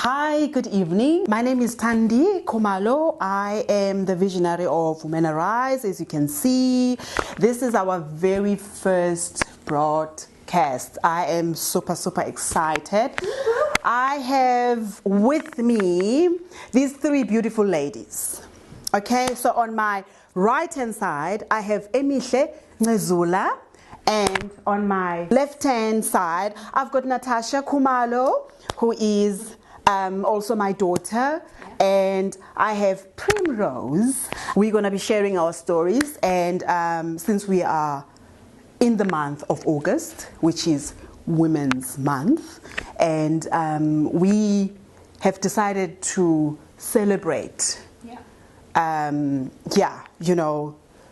Hi, good evening. My name is Thandi Khumalo. I am the visionary of Women Arise. As you can see, this is our very first broadcast. I am super excited. I have with me these three beautiful ladies. Okay, so on my right hand side, I have Emihle Ngezula. And on my left hand side, I've got Natasha Khumalo, who is also my daughter, and I have Primrose. We're going to be sharing our stories, and since we are in the month of August, which is Women's Month, and we have decided to celebrate,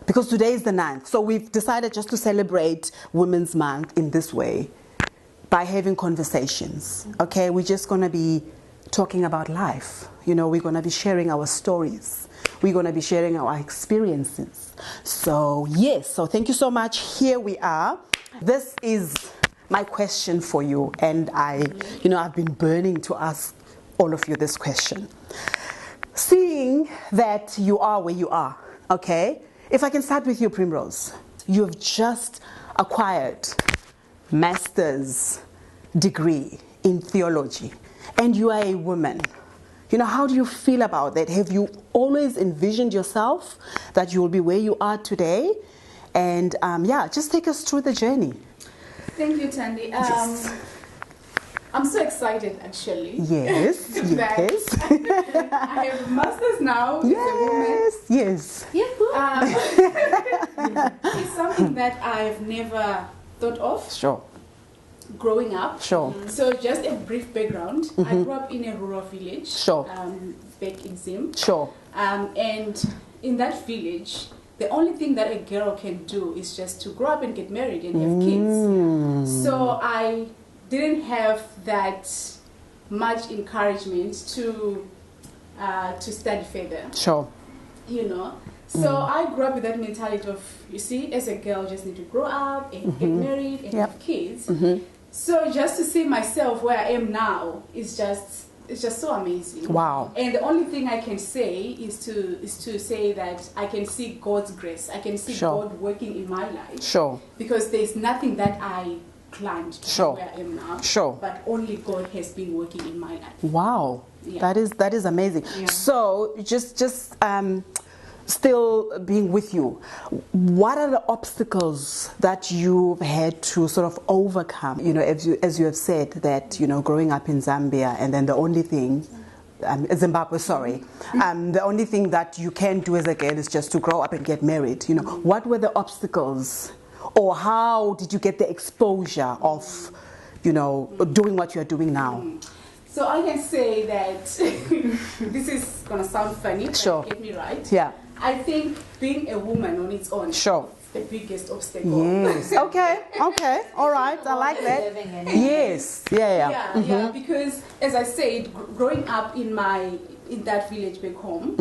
because today is the 9th, so we've decided just to celebrate Women's Month in this way by having conversations. Okay, we're just going to be talking about life. We're going to be sharing our stories. We're going to be sharing our experiences. So yes, so thank you so much. Here we are. This is my question for you, and I've been burning to ask all of you this question. Seeing that you are where you are, okay? If I can start with you, Primrose. You've just acquired master's degree in theology, and you are a woman. How do you feel about that? Have you always envisioned yourself that you will be where you are today? And just take us through the journey. Thank you, Thandi. Yes. I'm so excited, actually. Yes, yes. I have a master's now. Yes. It's something that I've never thought of. Sure. Growing up. Sure. So just a brief background. I grew up in a rural village. Sure. Back in Zim. Sure. And in that village, the only thing that a girl can do is just to grow up and get married and have kids. So I didn't have that much encouragement to study further. Sure. So I grew up with that mentality of, as a girl, just need to grow up and get married and have kids. So just to see myself where I am now is just so amazing. Wow. And the only thing I can say is to say that I can see God's grace. I can see God working in my life. Sure. Because there's nothing that I planned to be where I am now. Sure. But only God has been working in my life. Wow. Yeah. That is amazing. Yeah. So just still being with you, what are the obstacles that you've had to sort of overcome? As you have said that, growing up in Zambia, and then the only thing, Zimbabwe, sorry, the only thing that you can do as a girl is just to grow up and get married. What were the obstacles, or how did you get the exposure of, doing what you're doing now? So I can say that this is gonna sound funny, but get me right. Yeah. I think being a woman on its own is the biggest obstacle. Yes. Okay. All right. I like that. Yes. Yeah. Because as I said, growing up in that village back home,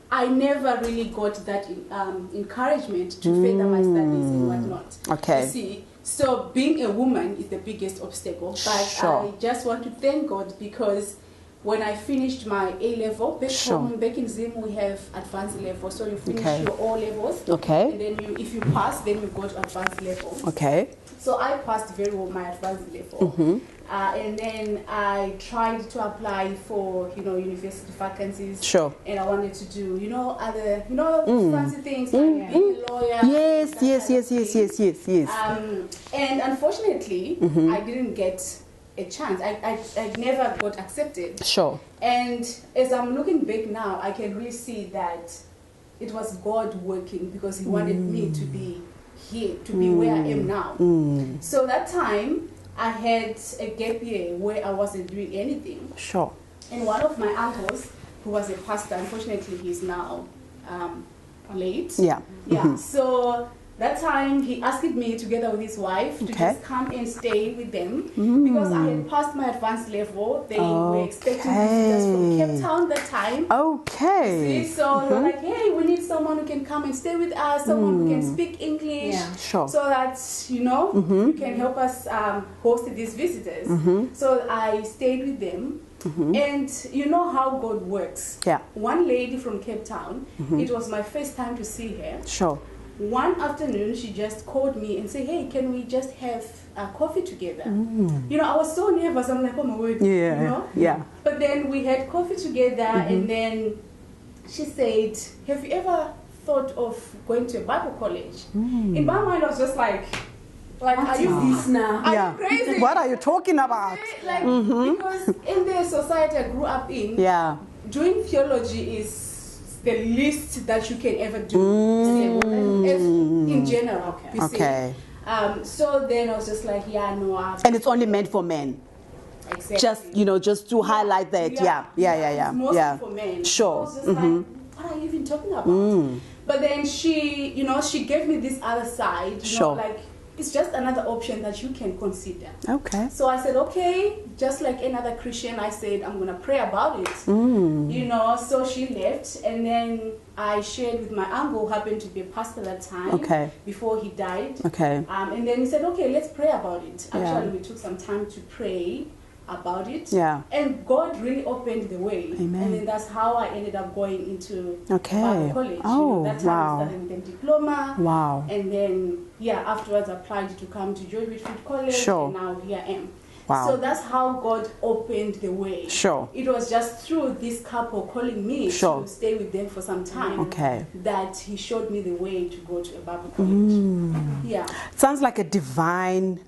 I never really got that encouragement to further my studies and whatnot. Okay. So being a woman is the biggest obstacle. But I just want to thank God, because when I finished my A-level, back in Zim, we have advanced level. So you finish your O levels. Okay. And then if you pass, then you go to advanced level. Okay. So I passed very well my advanced level. And then I tried to apply for, university vacancies. Sure. And I wanted to do, other, fancy things like being a lawyer. Yes. And unfortunately, I didn't get a chance. I never got accepted. Sure. And as I'm looking back now, I can really see that it was God working, because He wanted me to be here, to be where I am now. So that time, I had a gap year where I wasn't doing anything. Sure. And one of my uncles, who was a pastor, unfortunately he's now late. Yeah. So that time he asked me together with his wife to just come and stay with them because I had passed my advanced level. They were expecting visitors from Cape Town that time. Okay. See, so they were like, hey, we need someone who can come and stay with us, someone who can speak English, so that, you know, you can help us host these visitors. So I stayed with them. And you know how God works. One lady from Cape Town, it was my first time to see her. One afternoon, she just called me and said, hey, can we just have coffee together? You know, I was so nervous. I'm like, oh my word, you know? But then we had coffee together, and then she said, have you ever thought of going to a Bible college? In my mind, I was just like, are you this now? Are you crazy? What are you talking about? Like, because in the society I grew up in, doing theology is the least that you can ever do in general. You see? So then I was just like, and it's only meant for men. Exactly. Just, you know, just to highlight that. It's mostly for men. Sure. So I was just like, what are you even talking about? But then she, you know, she gave me this other side, you know, like, it's just another option that you can consider. So I said, okay, just like another Christian, I said, I'm going to pray about it. You know, so she left, and then I shared with my uncle, who happened to be a pastor that time, before he died. And then he said, okay, let's pray about it. Actually, we took some time to pray about it. And God really opened the way. And then that's how I ended up going into Bible college. You know, that time I started with a diploma. And then, afterwards I applied to come to George Whitfield College. And now here I am. So that's how God opened the way. It was just through this couple calling me to stay with them for some time that he showed me the way to go to a Bible college. Sounds like a divine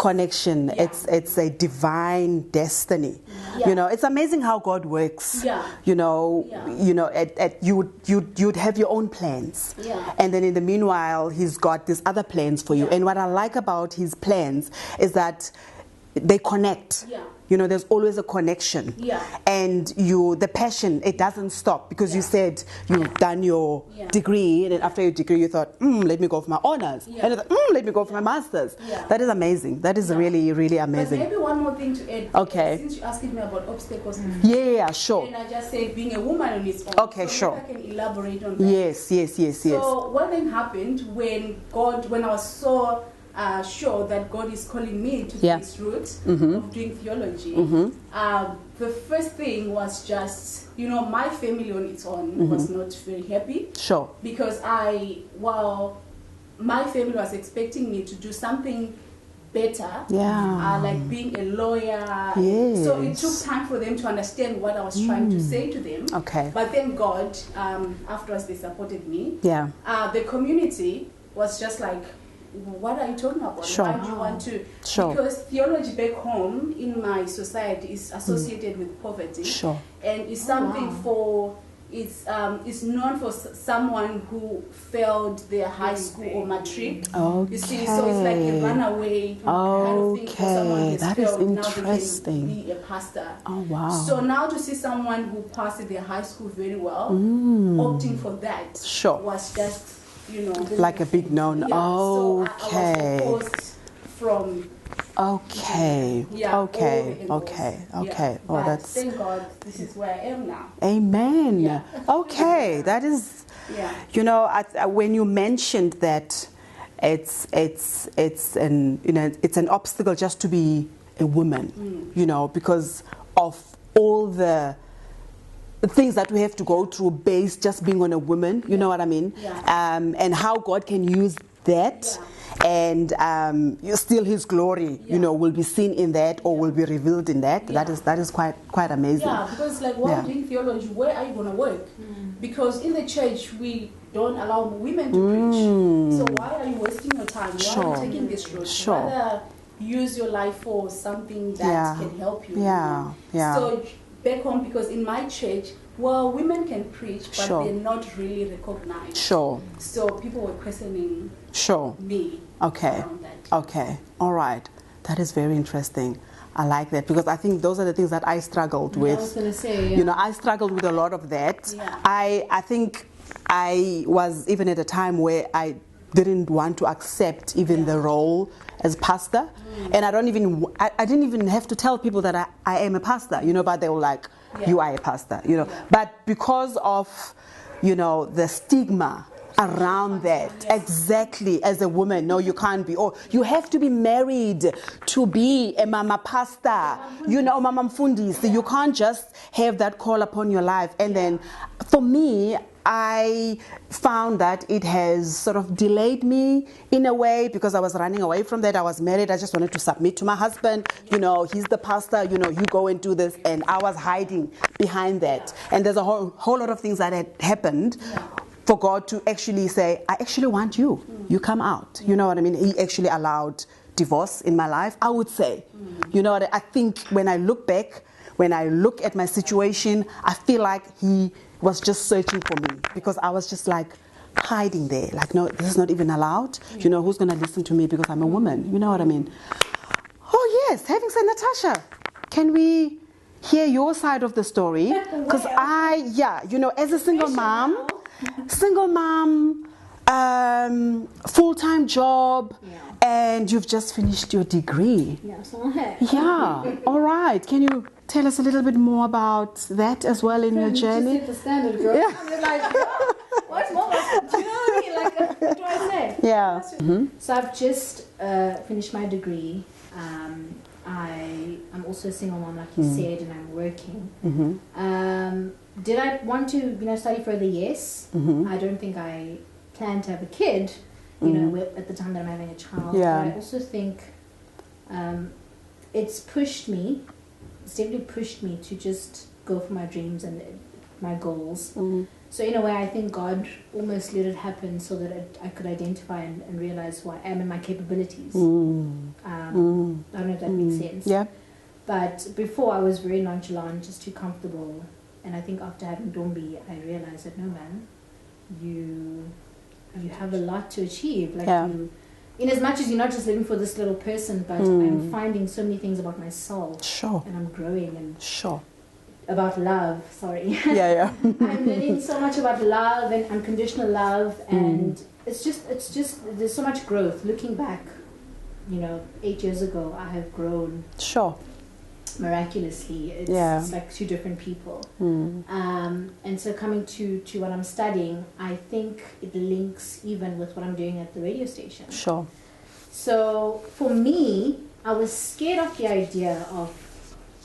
connection. It's a divine destiny. You know, it's amazing how God works. You know, you'd have your own plans, and then in the meanwhile He's got these other plans for you. And what I like about His plans is that they connect. You know, there's always a connection. And the passion, it doesn't stop, because you said you've done your degree, and then after your degree you thought, let me go for my honors. And you thought, let me go for my masters. That is amazing. That is really, really amazing. But maybe one more thing to add. Since you asked me about obstacles before. Sure. And I just said being a woman on its own. Sure. I can elaborate on that. Yes. So what then happened when I was so sure that God is calling me to this route of doing theology. The first thing was just, you know, my family on its own was not very happy. Because my family was expecting me to do something better, like being a lawyer. So it took time for them to understand what I was trying to say to them. But then God, afterwards they supported me. The community was just like, what are you talking about? Why do you want to? Because theology back home in my society is associated with poverty, and it's something for it's known for someone who failed their high school or matric. You see, so it's like a runaway kind of thing for someone who's failed. Now they can be a pastor. So now to see someone who passed their high school very well, opting for that was just, you know, like a big no-no. So I was opposed from Okay. But that's, thank God, this is where I am now. Amen. Okay, that is. You know, when you mentioned that, it's an obstacle just to be a woman. You know, because of all the things that we have to go through based just being on a woman, you know what I mean? And how God can use that, and still His glory, you know, will be seen in that, or will be revealed in that. That is quite amazing. Because like while doing theology, where are you going to work? Because in the church we don't allow women to preach. So why are you wasting your time? Why are you taking this route? Rather use your life for something that can help you. So back home, because in my church, well, women can preach, but they're not really recognized. So people were questioning me. Around that. All right. That is very interesting. I like that, because I think those are the things that I struggled with. I was going to say, you know, I struggled with a lot of that. I think I was even at a time where I didn't want to accept even the role as pastor. And I didn't even have to tell people that I am a pastor, you know, but they were like, you are a pastor, you know. But because of, you know, the stigma around that, exactly, as a woman, no, you can't be, or you have to be married to be a mama pastor, you know, mama mfundisi. You can't just have that call upon your life. And then for me, I found that it has sort of delayed me in a way, because I was running away from that. I was married. I just wanted to submit to my husband. You know, he's the pastor. You know, you go and do this. And I was hiding behind that. And there's a whole lot of things that had happened for God to actually say, I actually want you. You come out. You know what I mean? He actually allowed divorce in my life, I would say. You know what I think when I look back, when I look at my situation, I feel like he was just searching for me, because I was just like hiding there. Like, no, this is not even allowed. You know, who's going to listen to me because I'm a woman? You know what I mean? Oh, yes. Having said, Natasha, can we hear your side of the story? Because you know, as a single mom, full-time job, and you've just finished your degree. Yeah. All right. Can you tell us a little bit more about that as well in your journey? Just hit the standard, girl. Yeah. I'm like, what's more? Do you know what I mean? Like, what do I say? Yeah. So I've just finished my degree. I'm also a single mom, like you said, and I'm working. Did I want to, you know, study further? Yes. I don't think I planned to have a kid, you know, at the time that I'm having a child. Yeah. But I also think it's definitely pushed me to just go for my dreams and my goals. So in a way, I think God almost let it happen so that I could identify and realize who I am and my capabilities. I don't know if that makes sense. Yeah. But before, I was very nonchalant, just too comfortable. And I think after having Dombi, I realized that, no, man, you have a lot to achieve. Like, in as much as you're not just living for this little person, but I'm finding so many things about myself. Sure. And I'm growing. And sure. About love, sorry. Yeah. I'm learning so much about love and unconditional love, and it's just there's so much growth. Looking back, you know, 8 years ago, I have grown. Sure. Miraculously. It's like two different people. And so coming to what I'm studying, I think it links even with what I'm doing at the radio station. Sure. So for me, I was scared of the idea of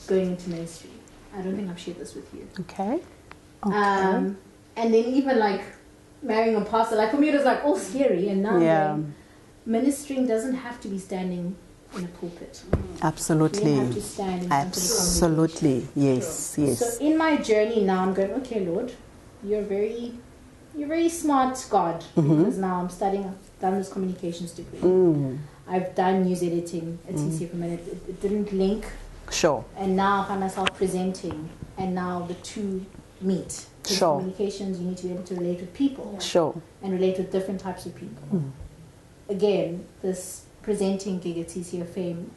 going into ministry. I don't think I've shared this with you. Okay. And then even like marrying a pastor, like for me it was like all scary. And now ministering doesn't have to be standing in a pulpit. Absolutely. You don't have to stand in front of the Absolutely. Yes. Yes. So in my journey now, I'm going, okay, Lord, you're very smart, God, because now I'm studying. I've done this communications degree. I've done news editing at CC for a minute. It didn't link. Sure. And now I find myself presenting, and now the two meet. Sure. Communications, you need to be able to relate with people. Sure. And relate with different types of people. Again, this presenting gig at CCFM,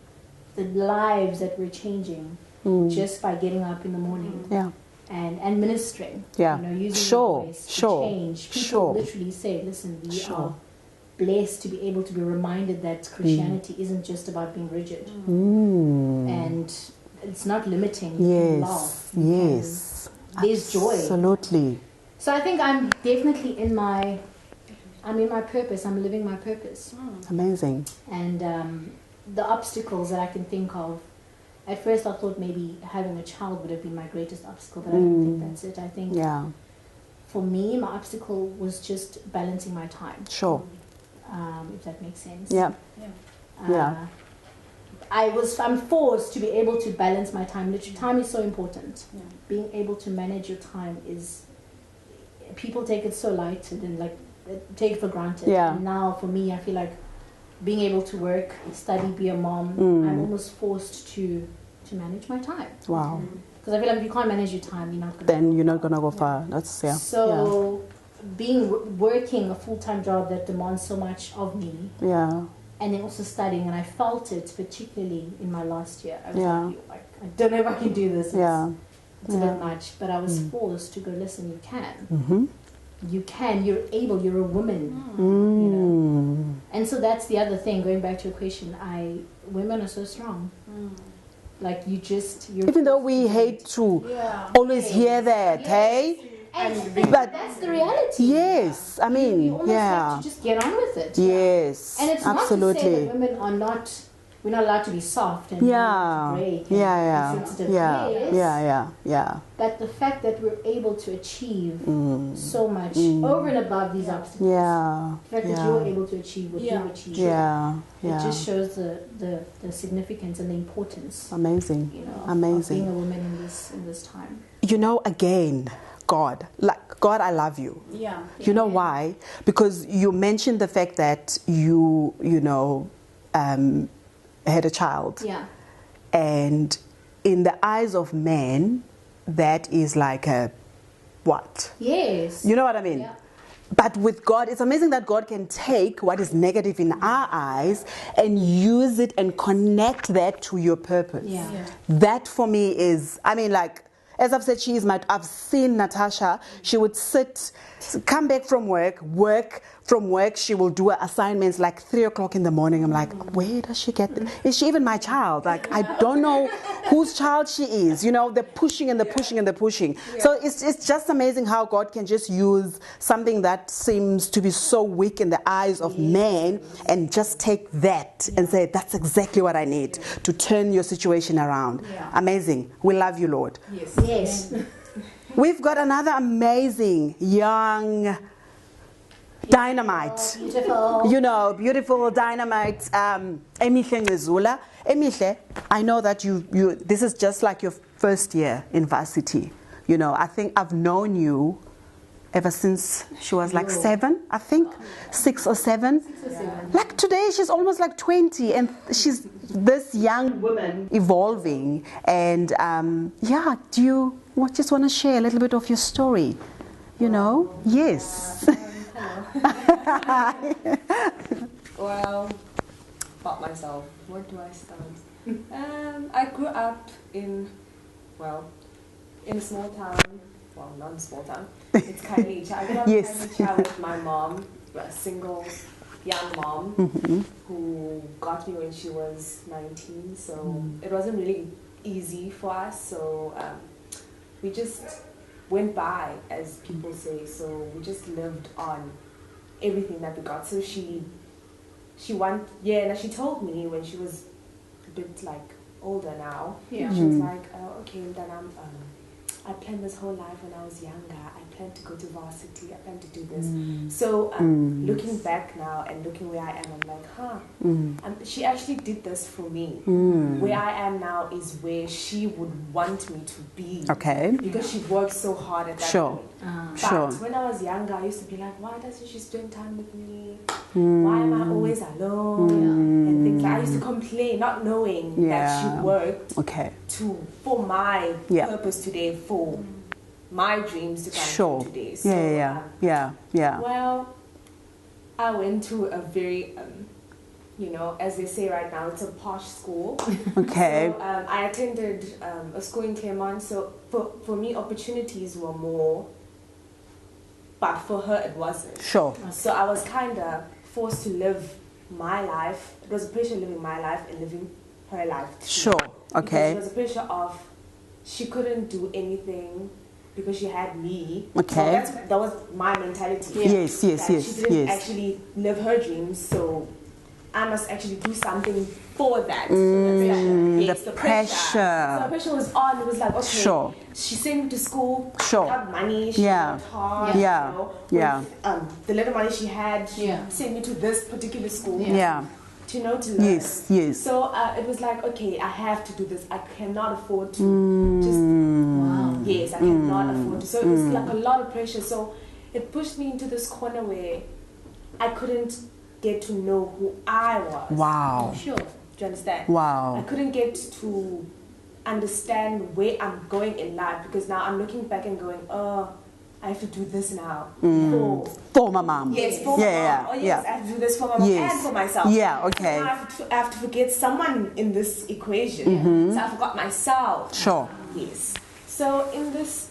the lives that we're changing just by getting up in the morning. Yeah. And ministering. Yeah. You know, using your voice to change. People literally say, listen, we are blessed to be able to be reminded that Christianity isn't just about being rigid. And it's not limiting. You can laugh. Yes. There's joy. Absolutely. So I think I'm definitely in my purpose. I'm living my purpose. Amazing. And the obstacles that I can think of, at first I thought maybe having a child would have been my greatest obstacle, but I don't think that's it. I think for me, my obstacle was just balancing my time. Sure. If that makes sense. Yeah. I'm forced to be able to balance my time. Literally, time is so important. Being able to manage your time is, people take it so light and like take it for granted. And now for me, I feel like being able to work, study, be a mom, I'm almost forced to manage my time. Wow. Because I feel like if you can't manage your time, you're not gonna go far. That's So working a full-time job that demands so much of me. And then also studying, and I felt it particularly in my last year. I was like, I don't know if I can do this. It's a bit much, but I was forced to go, listen, you can. you're able, you're a woman. You know? And so that's the other thing, going back to your question, women are so strong. Like you're even though we hate to always hear that, hey? But that's the reality. Yes, I mean, you almost have to just get on with it. Yes, and it's absolutely. not to say that women are not. We're not allowed to be soft and not to break and sensitive. Yes. But the fact that we're able to achieve so much over and above these obstacles, the fact that you're able to achieve what you achieved, it just shows the significance and the importance. Amazing, you know, amazing. Of being a woman in this time. You know, again, God, I love you. Yeah. You know why? Because you mentioned the fact that you know, had a child. Yeah. And in the eyes of men, that is like a what? Yes. You know what I mean? Yeah. But with God, it's amazing that God can take what is negative in our eyes and use it and connect that to your purpose. Yeah. That for me is, I mean, like, as I've said, I've seen Natasha, she would come back from work, she will do her assignments like 3 o'clock in the morning. I'm like, where does she get them? Is she even my child? Like, I don't know whose child she is. You know, they're pushing and they're pushing and they're pushing. Yeah. So it's just amazing how God can just use something that seems to be so weak in the eyes of men and just take that and say, that's exactly what I need to turn your situation around. Yeah. Amazing. We love you, Lord. Yes. We've got another amazing young dynamite. Beautiful. You know, beautiful dynamite. Emihle Ngezula. Emihle, I know that you this is just like your first year in varsity. You know, I think I've known you ever since she was like 7, I think. 6 or 7. Like today, she's almost like 20, and she's this young woman evolving. And do you just want to share a little bit of your story? You know? Yes. Well, about myself, where do I start? I grew up in a small town. Well, not a small town. It's Khayelitsha. I grew up in Khayelitsha with my mom, a single young mom who got me when she was 19. So it wasn't really easy for us. So we just went by, as people say. So we just lived on everything that we got. So she told me when she was a bit like older now. Yeah. She was like, okay, then I planned this whole life when I was younger. I planned to go to varsity. I planned to do this. So looking back now and looking where I am, I'm like, she actually did this for me. Where I am now is where she would want me to be. Okay. Because she worked so hard at that point. But when I was younger, I used to be like, why doesn't she spend time with me? Why am I always alone? And things like I used to complain, not knowing that she worked for my purpose today, for my dreams to come true today. So, well, I went to a very, as they say right now, it's a posh school. Okay. So, I attended a school in Claremont. So for me, opportunities were more, but for her it wasn't. Sure. So I was kind of forced to live my life. It was a pressure living my life and living her life too. Sure. Okay. Because it was a pressure of she couldn't do anything because she had me. Okay. So that was my mentality. Yes. She didn't actually live her dreams, so I must actually do something for that. The pressure. So the pressure was on. It was like, okay, she sent me to school. She got money. She worked hard. The little money she had, she sent me to this particular school. To learn. Yes. So it was like, okay, I have to do this. I cannot afford to just. Wow. Yes, I cannot afford to. So it was like a lot of pressure. So it pushed me into this corner where I couldn't get to know who I was. Wow. Sure. Do you understand? Wow. I couldn't get to understand where I'm going in life because now I'm looking back and going, I have to do this now. For my mom. Yes, for my mom. Oh, yes, I have to do this for my mom and for myself. Yeah, okay. So I have to forget someone in this equation. So I forgot myself. Sure. Yes. So in this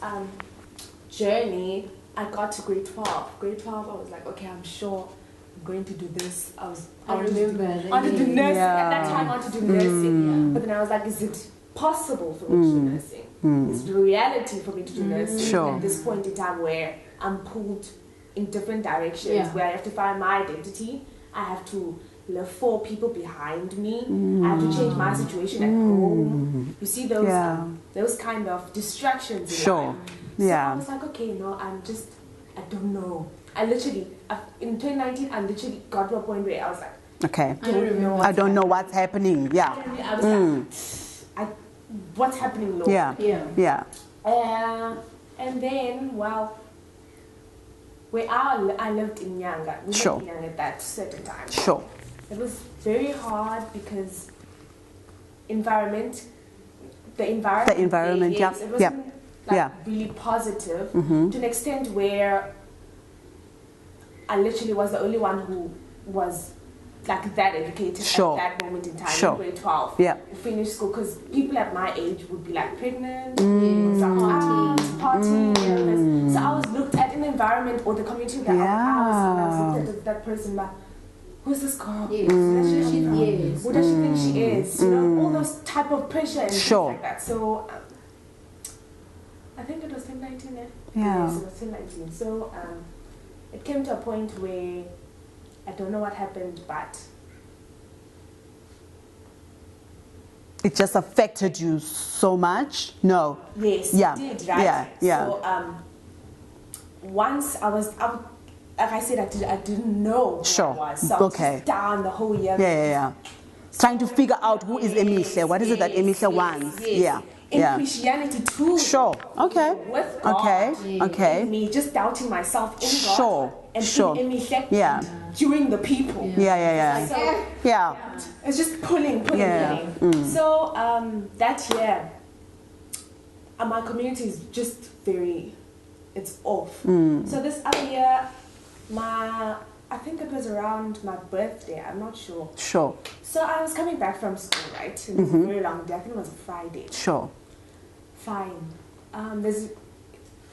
journey, I got to grade 12. Grade 12, I was like, okay, I'm sure I'm going to do this. I wanted to do nursing. At that time, I wanted to do nursing. But then I was like, is it possible for me to do nursing? Is it reality for me to do nursing at this point in time where I'm pulled in different directions, where I have to find my identity, I have to leave 4 people behind me, I have to change my situation at home. You see those kind of distractions in life. So I was like, okay, no, I don't know. In 2019, I literally got to a point where I was like, okay, I don't know what's happening. Yeah. I was like, what's happening, Lord? Yeah. And then, well, where I lived in Nyanga, we lived in Nyanga at that certain time. Sure. It was very hard because the environment, it wasn't really positive to an extent where I literally was the only one who was like that educated at that moment in time, in grade 12. Finished school, because people at my age would be like pregnant, partying. So I was looked at in the environment or the community that I was looked at that person like, who's this girl? What does she think she is? You know, all those type of pressure and things like that. So I think it was 2019. Yes, it was 2019. So it came to a point where I don't know what happened, but it just affected you so much. No. Yes, it did, right? So once I was up, like I said, I didn't know who I was. So I was just down the whole year. Trying to figure out who is Emihle. What is it that Emihle wants? In Christianity too. With God. Me just doubting myself in God. And in Emihle during the people. It's just pulling. So that year, my community is just it's off. So this other year, I think it was around my birthday, I'm not sure. So I was coming back from school, right? It was a very long day, I think it was a Friday. Fine.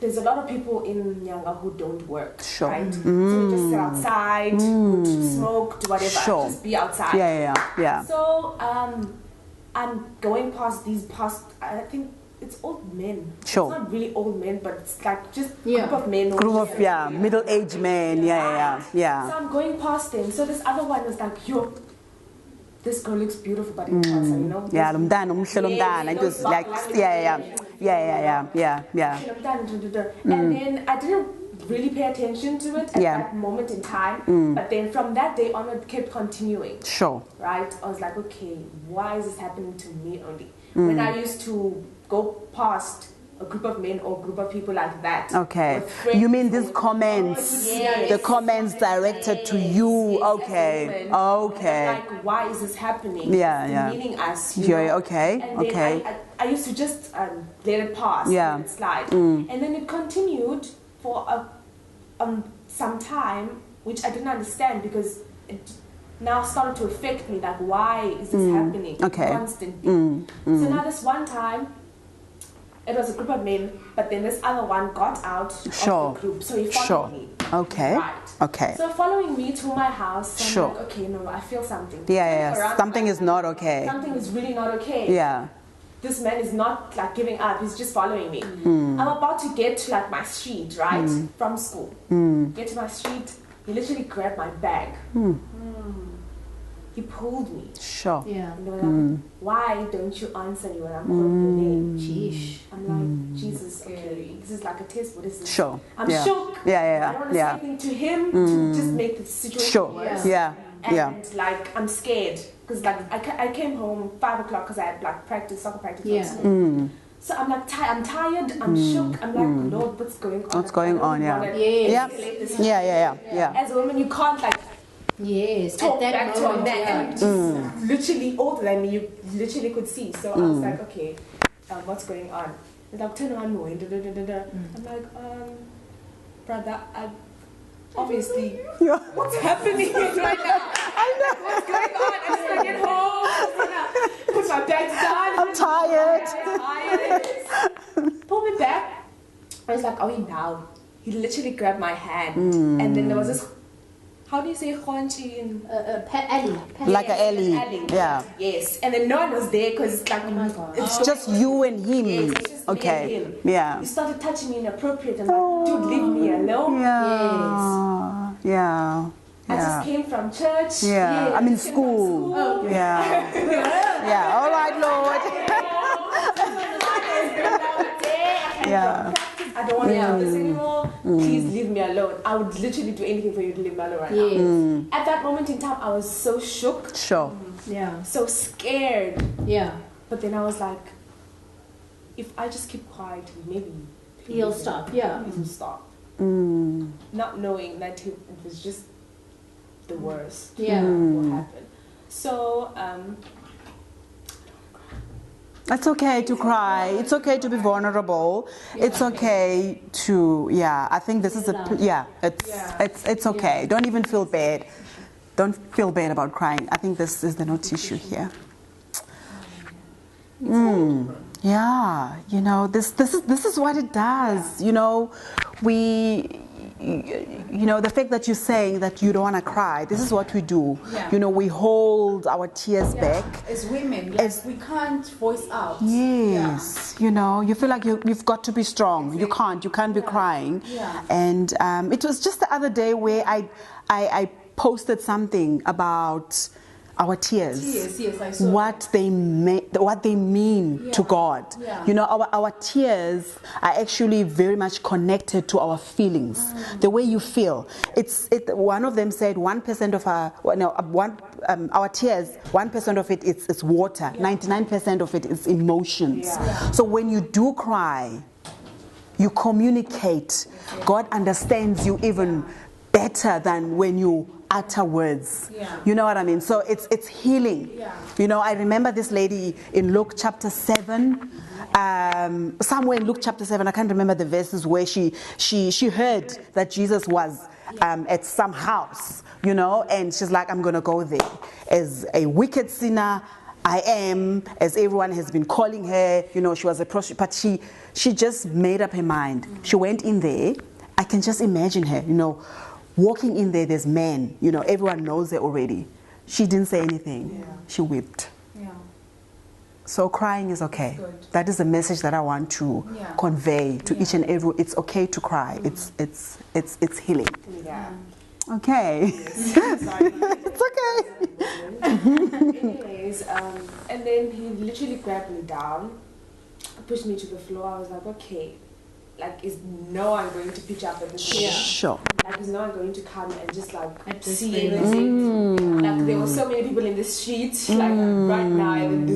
There's a lot of people in Nyanga who don't work, right? So we just sit outside, smoke, do whatever, just be outside. So I'm going past I think it's old men. It's not really old men, but it's like just group of men. Middle-aged men. So I'm going past them. So this other one was like, yo, this girl looks beautiful, but in person, you know? And then I didn't really pay attention to it at that moment in time. But then from that day on, it kept continuing. Right? I was like, okay, why is this happening to me only? When I used to go past a group of men or group of people like that. You mean these comments? The comments directed to you? Like, why is this happening? Demeaning us. And then I used to just let it pass, let it slide. And then it continued for some time, which I didn't understand because it now started to affect me. Like, why is this happening constantly? So now this one time, it was a group of men, but then this other one got out of the group, so he followed me. So following me to my house, I'm like, okay, no, I feel something. Something is not okay. Something is really not okay. This man is not like giving up, he's just following me. I'm about to get to like my street, right, from school. Get to my street, he literally grabbed my bag. He pulled me. And they were like, why don't you answer me when I'm calling your name? I'm like, Jesus, okay, this is like a test. What is this? I'm shook. I don't want to say anything to him to just make the situation worse. And like, I'm scared because like I came home 5 o'clock because I had like soccer practice. So I'm like, I'm tired. I'm shook. I'm like, Lord, what's going on? What's going on? As a woman, you can't like. Talk back to a man. And literally older than me, you literally could see. So I was like, okay, what's going on? He's like, turn around, no. I'm like, brother, obviously, what's happening right now? I know what's going on. I'm just gonna get home. I'm just gonna put my bags down. I'm tired. Pull me back. I was like, are we now? he literally grabbed my hand, and then there was this. How do you say "honchi" in alley? Like an alley. Yeah. Yes, and then no one was there because like It's just you and him. Yes, it's just Okay. me and him. Yeah. He started touching me inappropriate. I'm like, dude, leave me alone. Yeah. Yeah. I just came from church. Yeah. I'm in I came from school. school. Yeah. Yeah. All right, Lord. Yeah. I don't want to do this anymore. Please leave me alone. I would literally do anything for you to leave me alone right now. At that moment in time, I was so shook. Sure. Yeah. So scared. Yeah. But then I was like, if I just keep quiet, maybe He'll stop. Yeah. He'll stop. Not knowing that it was just the worst. Yeah. What happened. So, It's okay to cry. It's okay to be vulnerable. It's okay to, I think this is it's okay. Don't even feel bad. Don't feel bad about crying. I think this is the no tissue here. Yeah, you know, this is what it does. You know, the fact that you're saying that you don't want to cry, this is what we do. Yeah. You know, we hold our tears back. As women, we can't voice out. Yes, you know, you feel like you've got to be strong. Exactly. You can't be crying. Yeah. And it was just the other day where I posted something about our tears. Yes, I saw what they mean to God. Yeah. You know, our tears are actually very much connected to our feelings, the way you feel. One of them said 1% of our tears, 1% of it is water, 99% of it is emotions. Yeah. So when you do cry, you communicate. God understands you even better than when you utter words. Yeah. You know what I mean? So it's healing. Yeah. You know, I remember this lady in Luke chapter 7. Somewhere in Luke chapter 7, I can't remember the verses, where she heard that Jesus was at some house, you know, and she's like, I'm gonna go there. As a wicked sinner I am, as everyone has been calling her, you know, she was a prostitute, but she just made up her mind. She went in there. I can just imagine her, you know, walking in there, there's men, you know, everyone knows her already. She didn't say anything. Yeah. She wept. Yeah. So crying is okay. Good. That is the message that I want to convey to each and every. It's okay to cry. It's healing. yeah. Okay. It's okay. Anyways, and then he literally grabbed me down, pushed me to the floor. I was like, okay, like, is no one going to pitch up at this point? Sure. Like, is no one going to come and just like Just see bring everything? Like, there were so many people in the street, like right now, and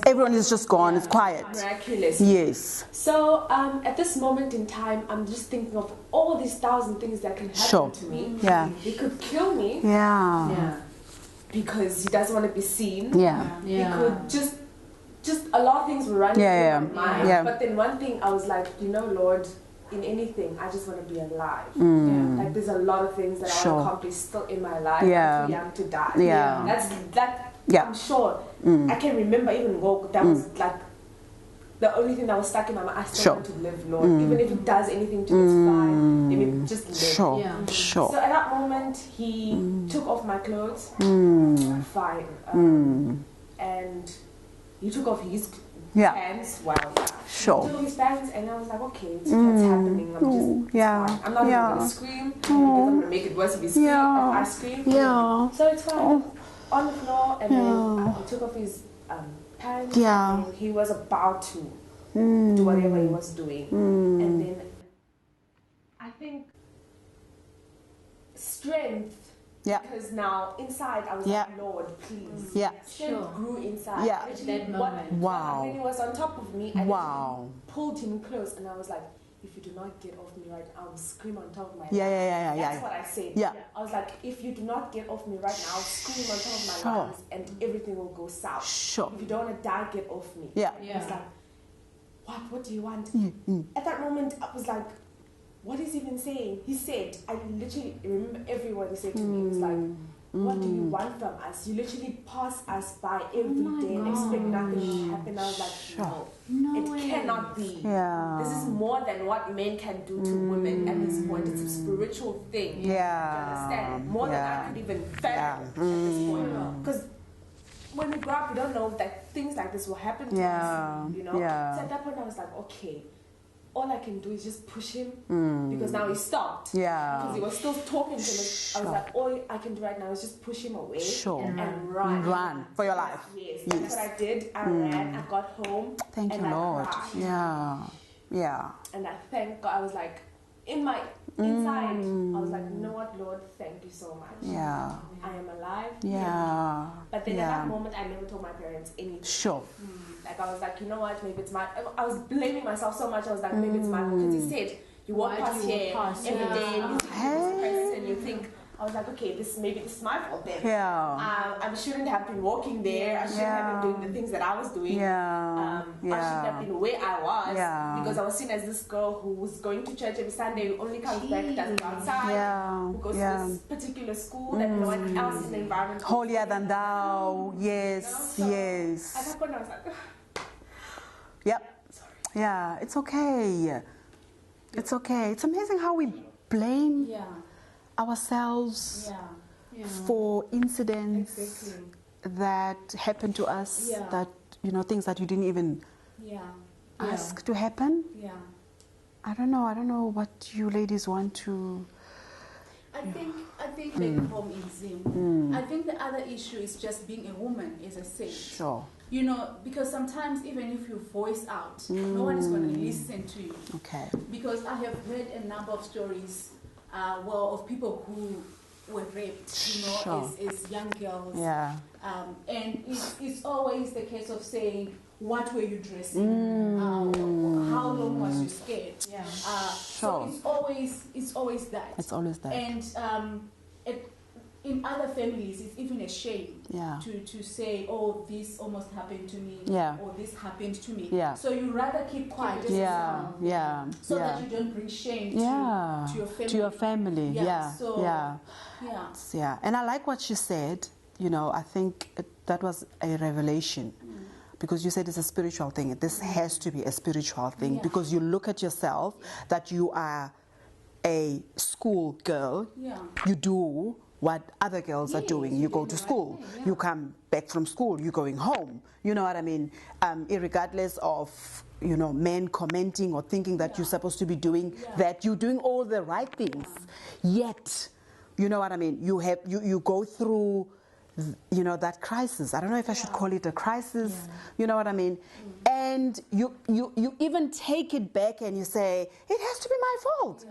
Everyone is just gone. It's quiet. miraculous. Yes. So at this moment in time, I'm just thinking of all these 1,000 things that can happen to me. Yeah. He could kill me Yeah. because he doesn't want to be seen. Yeah. He could just a lot of things were running through my mind. Yeah. But then one thing I was like, you know, Lord, in anything, I just want to be alive. Like, there's a lot of things that I want to accomplish still in my life. I'm too young to die. Yeah. I'm sure. I can remember even that was like the only thing that was stuck in my mind. I still want to live, Lord. Even if it does anything to me, it's fine. Let me just live. Sure. So at that moment, he took off my clothes. Fine. And he took off his pants. Wow. Sure. He took off his pants, and I was like, okay, it's happening. I'm just, I'm not even gonna scream because I'm gonna make it worse if he screams. If I scream, so it's fine. On the floor, and then he took off his pants. And he was about to do whatever he was doing, and then I think strength. Because now inside I was like, Lord, please. Strength grew inside. That moment. Wow. When he was on top of me, I pulled him close, and I was like, if you do not get off me right now, I will scream on top of my lungs. That's what I said. I was like, if you do not get off me right now, I'll scream on top of my lungs, and everything will go south. If you don't want to die, get off me. I was like, what do you want? At that moment, I was like, what is he even saying? He said, I literally remember every word he said to me. He was like, what do you want from us? You literally pass us by every day and expect nothing to happen. And I was like, Sure. no, it cannot be. Yeah. This is more than what men can do to women at this point. It's a spiritual thing. Yeah. You understand? More than I could even fathom at this point. Because when we grow up, we don't know that things like this will happen to us. You know? Yeah. So at that point, I was like, okay, all I can do is just push him because now he stopped. Yeah. Because he was still talking to me. I was like, all I can do right now is just push him away and run. Run for your life. Yes, that's what I did. I ran, I got home. Thank you, I Lord. cried. Yeah. Yeah. And I thank God. I was like, in my inside, I was like, you know what, Lord, thank you so much. Yeah. I am alive. Yeah. But then at that moment, I never told my parents anything. Sure. Like I was like, you know what, maybe it's my. I was blaming myself so much. I was like, maybe it's my fault. Because he said you walk past here every day and you think this person and you think. I was like, okay, maybe this is my fault then. Yeah. I shouldn't have been walking there. I shouldn't have been doing the things that I was doing. Yeah. I shouldn't have been where I was. Yeah. Because I was seen as this girl who was going to church every Sunday, who only comes back, doesn't go outside, who goes to this particular school that no one else in the environment. Holier than thou. Yes. So Yes. at that point, I was like, Yep. sorry. Yeah. It's okay. It's okay. It's amazing how we blame ourselves for incidents that happen to us, that things that you didn't even ask to happen. I don't know what you ladies want to. I think back home is Zim. I think the other issue is just being a woman, as I said. Sure. Because sometimes even if you voice out, no one is going to listen to you. Okay. Because I have read a number of stories, of people who were raped, as young girls. Yeah. And it's always the case of saying, what were you dressing? How long was you scared? Sure. So it's always that. It's always that. And in other families, it's even a shame to say, oh, this almost happened to me, or this happened to me. So you rather keep quiet, so that you don't bring shame to your family. To your family, So, And I like what she said. I think that was a revelation. Because you said it's a spiritual thing. This has to be a spiritual thing because you look at yourself that you are a school girl. You do what other girls are doing. You go to school. You come back from school. You're going home. You know what I mean? Irregardless of men commenting or thinking that you're supposed to be doing that, you're doing all the right things. Yet, you know what I mean? You go through. That crisis. I don't know if I should call it a crisis. You know what I mean? And you even take it back and you say, it has to be my fault.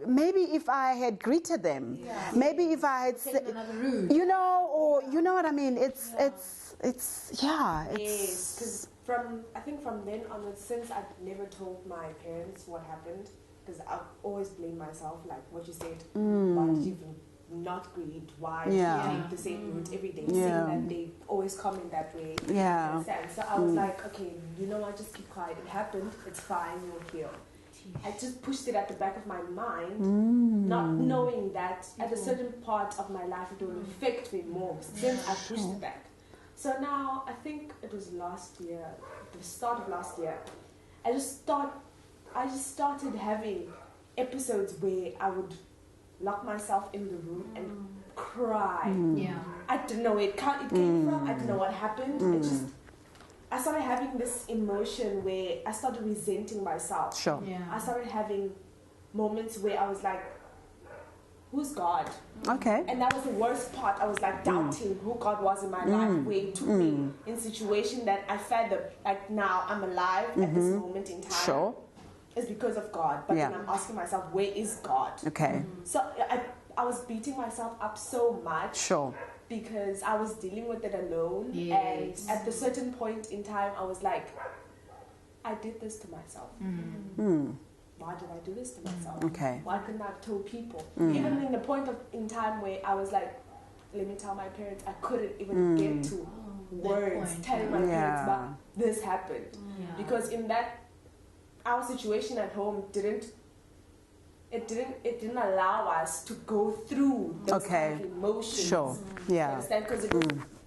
Maybe if I had greeted them, maybe if I had said, another route. or you know what I mean? It's yes, because from then onwards, since I've never told my parents what happened, because I've always blamed myself, like what you said, why did you even not greet, why you take the same route every day, seeing that they always comment that way. So I was like, okay, you know what, just keep quiet. It happened, it's fine, you'll heal. I just pushed it at the back of my mind, not knowing that at a certain part of my life it will affect me more since I pushed it back. So now, I think it was last year, the start of last year, I just started having episodes where I would lock myself in the room and cry. I don't know where it came from. I don't know what happened. I started having this emotion where I started resenting myself. I started having moments where I was like, who's God? Okay. And that was the worst part. I was like doubting who God was in my life, where He took me in situation that I felt like now I'm alive at this moment in time. It's because of God, but then I'm asking myself, where is God? Okay. So I was beating myself up so much because I was dealing with it alone. And at a certain point in time, I was like, I did this to myself. Why did I do this to myself? Okay. Why couldn't I have told people? Even in the point in time where I was like, let me tell my parents, I couldn't even get to words telling my parents about this happened. Because in that, our situation at home didn't allow us to go through those kind of emotions. You understand? Because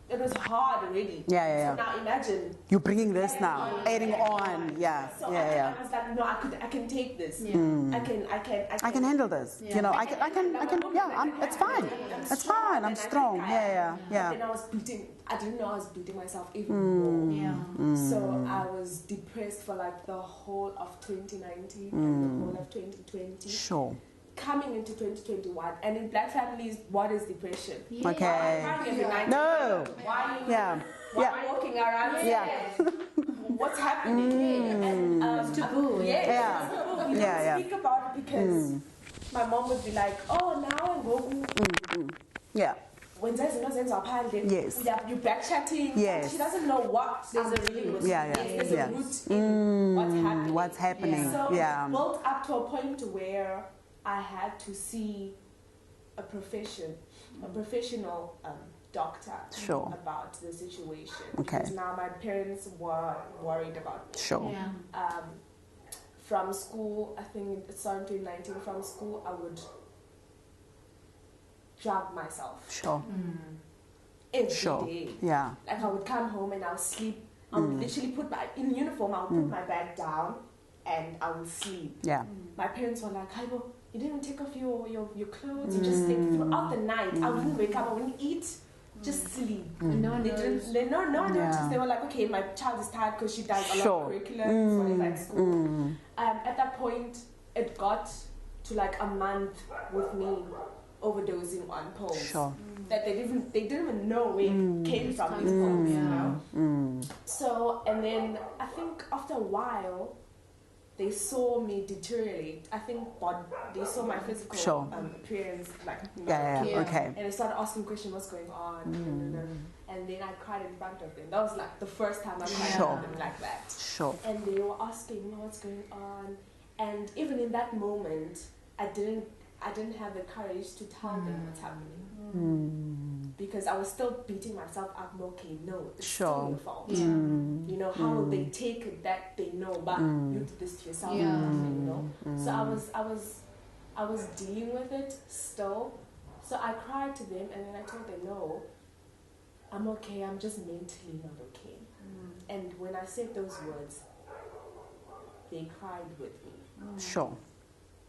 it was hard already. Yeah. So now imagine you're bringing this now, adding on. Yeah. So Yeah. I was like, no, I can take this. Yeah. I can handle this. Yeah. You know, I can. Yeah, it's fine. It's fine. I'm strong. Yeah. But then I didn't know I was beating myself even more. Yeah. So I was depressed for like the whole of 2019 and the whole of 2020. Sure. Coming into 2021, and in Black families, what is depression? Yeah. Okay. No. Why are you walking around? Yeah. What's happening? And It's taboo. yes, Yeah. it's taboo. We Yeah, don't speak about it because my mom would be like, oh, now I'm going. Yeah. When there's no sense of handling, Yes. you back chatting. Yes. She doesn't know what There's I'm a dealing root. with. Yeah. Yes, there's a root in what's happening. What's happening? So Yeah. it built up to a point where I had to see a professional doctor Sure. about the situation. Okay. Because now my parents were worried about me. Sure. Yeah. From school, I think it started in 2019. From school, I would drug myself Sure. every Sure. day. Yeah. Like I would come home and I would sleep. I would literally in uniform. I would put my bag down and I would sleep. Yeah. My parents were like, "Haibo, you didn't take off your clothes. You just slept throughout the night. I wouldn't wake up. I wouldn't eat. Just sleep." And no one They knows. didn't. They no one Yeah. noticed. They were like, "Okay, my child is tired because she does a lot Sure. of curriculums, whatever at school." At that point, it got to like a month with me overdosing on pills. Sure. That they didn't even know where it came from. These pills, you know. So and then I think after a while, they saw me deteriorate. I think they saw my physical Sure. appearance like Yeah. Yeah. Okay. and they started asking questions, what's going on? And then I cried in front of them. That was like the first time I cried in Sure. front of them like that. Sure. And they were asking what's going on. And even in that moment, I didn't have the courage to tell them what's happening. Because I was still beating myself up. Okay, no, it's Sure. still your fault. Yeah. You know, how will they take it that they know, but you did this to yourself, Yeah. you know? So I was dealing with it still. So I cried to them and then I told them, no, I'm okay, I'm just mentally not okay. And when I said those words, they cried with me. Sure.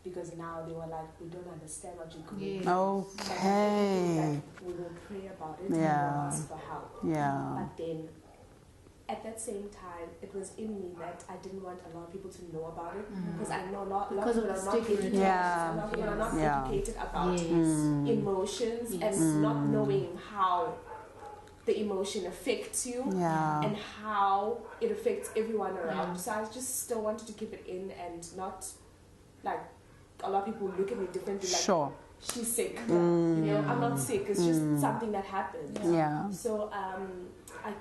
Because now they were like, we don't understand what you're going Yeah. through. Okay. Like, we will pray about it Yeah. and we'll ask for help. Yeah. But then, at that same time, it was in me that I didn't want a lot of people to know about it because I know a lot of Because of people the are not stigma. educated. Yeah. A lot of people are not Yeah. educated about Yes. emotions Yes. and not knowing how the emotion affects you Yeah. and how it affects everyone around. So I just still wanted to keep it in and not like a lot of people look at me differently. Like, Sure. she's sick. You know, I'm not sick. It's just something that happens. Yeah. So I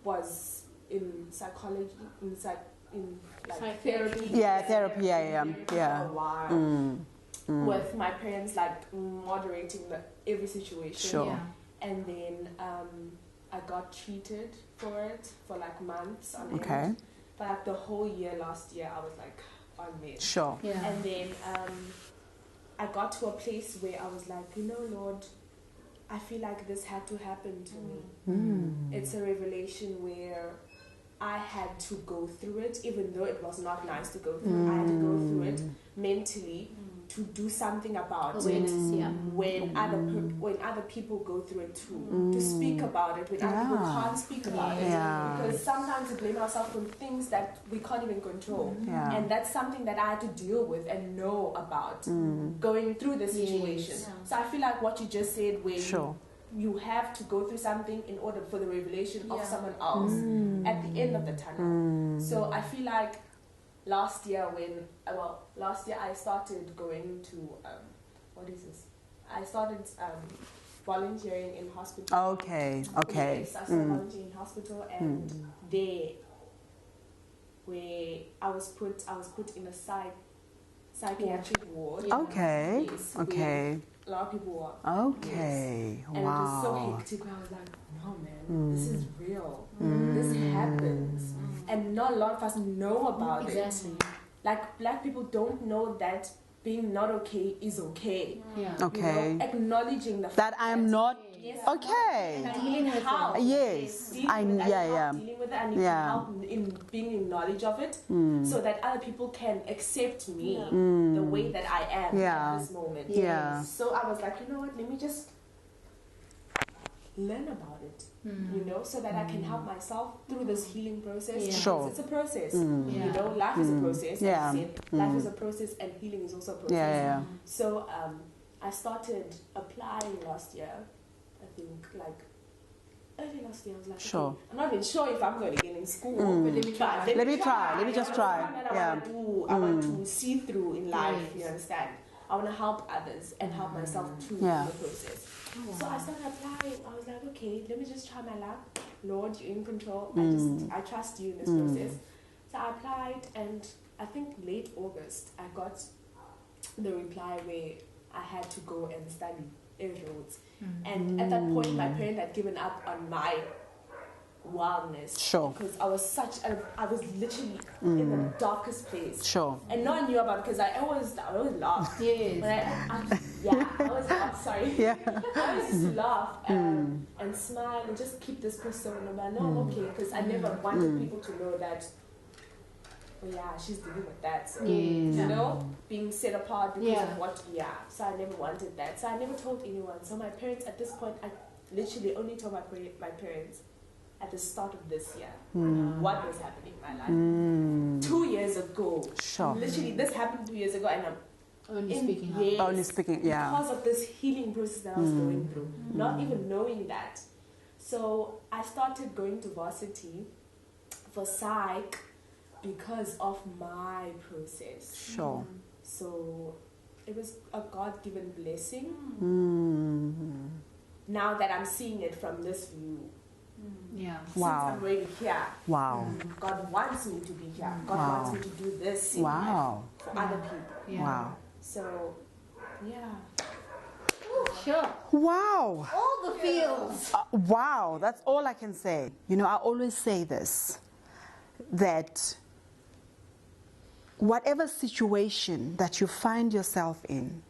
was in psychology, in like therapy. Yeah, therapy. Yeah. For a while. With my parents like moderating every situation. Sure. Yeah. And then I got treated for it for like months on end. Okay. But like the whole year last year, I was like on meds. Sure. Yeah. And then I got to a place where I was like, you know, Lord, I feel like this had to happen to me. It's a revelation where I had to go through it, even though it was not nice to go through. I had to go through it mentally to do something about Awareness, it. yeah. When other people go through it too, to speak about it when other people can't speak about it. Yeah. Because sometimes we blame ourselves for things that we can't even control, Yeah. and that's something that I had to deal with and know about going through the situation. Yes. So I feel like what you just said, where Sure. you have to go through something in order for the revelation of Yeah. someone else at the end of the tunnel. So I feel like last year I started going to what is this? I started volunteering in hospital. Okay. Okay. Yes, I started volunteering in hospital, and there, where I was put in a psychiatric ward. Okay. Yes, Okay. a lot of people were. Okay. And it was so Wow. hectic. I was like, no, man, this is real. This happens. And not a lot of us know about Exactly. it. Like, black people don't know that being not okay is okay. Yeah. Okay. You know, acknowledging the That fact I am not Yes. Okay. And healing with how. Yes. Dealing with it, yeah. dealing with it, and you Yeah. can help in being in knowledge of it, so that other people can accept me the way that I am at this moment. Yeah. So I was like, you know what? Let me just learn about it, you know, so that I can help myself through this healing process. Yeah. Because Sure. it's a process. Yeah. You know, life is a process. Yeah. As I said, life is a process, and healing is also a process. Yeah. So I started applying last year. I think like early last year. I was like, Sure. okay, I'm not even sure if I'm going to get in school, but let me try. Let me try. Let me just try. I want to see through in life. You understand? I want to help others and help myself through the process. So I started applying. I was like, okay, let me just try my luck. Lord, you're in control. I trust you in this process. So I applied, and I think late August I got the reply where I had to go and study air roads. And at that point, my parent had given up on my wellness. Sure. Because I was literally in the darkest place. Sure. And no one knew about it because I always laugh. Yes. But I always laugh, sorry. Yeah. I always used to laugh and smile and just keep this persona. But no, I'm okay, because I never wanted people to know that, oh yeah, she's dealing with that. So, you know, being set apart because of what, So I never wanted that. So I never told anyone. So my parents, at this point, I literally only told my parents at the start of this year what was happening in my life. 2 years ago. Sure. Literally, this happened 2 years ago, and I'm Only speaking out. yes, Only speaking, yeah. because of this healing process that I was going through, not even knowing that. So I started going to varsity for psych because of my process. Sure. So it was a God-given blessing. Now that I'm seeing it from this view. Yeah. Since Wow. I'm already here. Wow. God wants me to be here. God Wow. wants me to do this in Wow. life for other people. Yeah. Wow. So, yeah. Sure. Wow. All the feels. Wow. That's all I can say. You know, I always say this, that whatever situation that you find yourself in,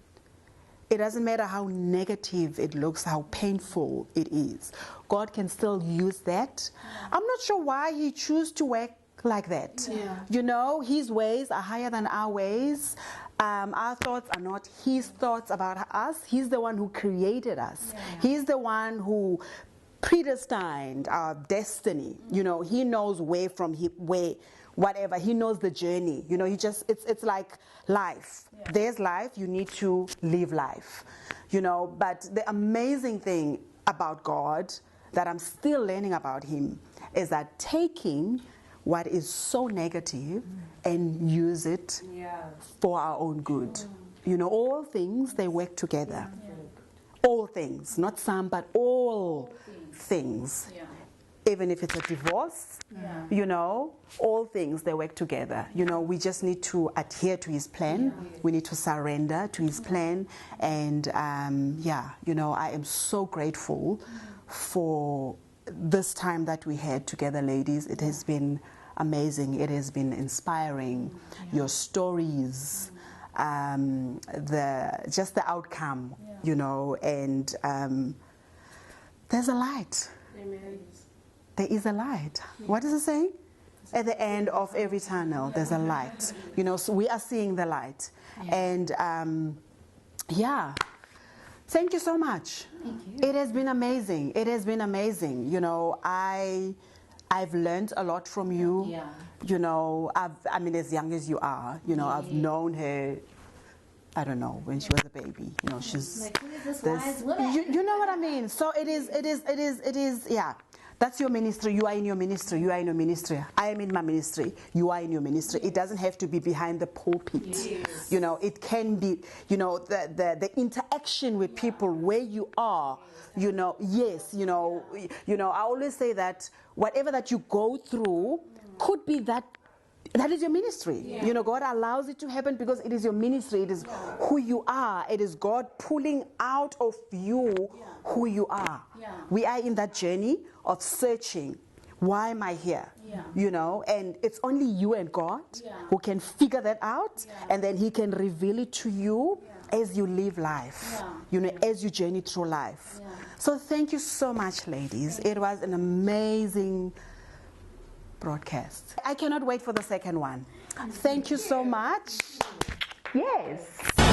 it doesn't matter how negative it looks, how painful it is. God can still use that. I'm not sure why He chose to work like that. Yeah. You know, His ways are higher than our ways. Our thoughts are not His thoughts about us. He's the one who created us. He's the one who predestined our destiny. You know, He knows where whatever. He knows the journey. You know, it's like life. There's life, you need to live life. You know, but the amazing thing about God that I'm still learning about Him is that taking what is so negative and use it for our own good. You know, all things, they work together. All things, not some, but all things. Even if it's a divorce, you know, all things, they work together. You know, we just need to adhere to His plan. We need to surrender to His plan. And you know, I am so grateful for this time that we had together, ladies. It has been amazing. It has been inspiring. Your stories, the outcome, you know, and there's a light. Amen. There is a light. What is it saying? At the end of every tunnel, there's a light. You know, so we are seeing the light. And thank you so much. Thank you. It has been amazing. It has been amazing. You know, I've learned a lot from you. Yeah. You know, I mean, as young as you are, you know, I've known her, I don't know, when she was a baby. You know, she's Like, who is this wise woman? you know what I mean? So it is, yeah. That's your ministry. You are in your ministry. You are in your ministry. I am in my ministry. You are in your ministry. It doesn't have to be behind the pulpit. Yes. You know, it can be, you know, the interaction with people where you are, you know, you know, I always say that whatever that you go through could be that is your ministry. You know, God allows it to happen because it is your ministry. It is who you are. It is God pulling out of you who you are. We are in that journey of searching. Why am I here? Yeah. You know, and it's only you and God Yeah. who can figure that out, Yeah. and then He can reveal it to you Yeah. as you live life, Yeah. you know, as you journey through life. Yeah. So thank you so much, ladies. It was an amazing broadcast. I cannot wait for the second one. Thank you so much. Yes.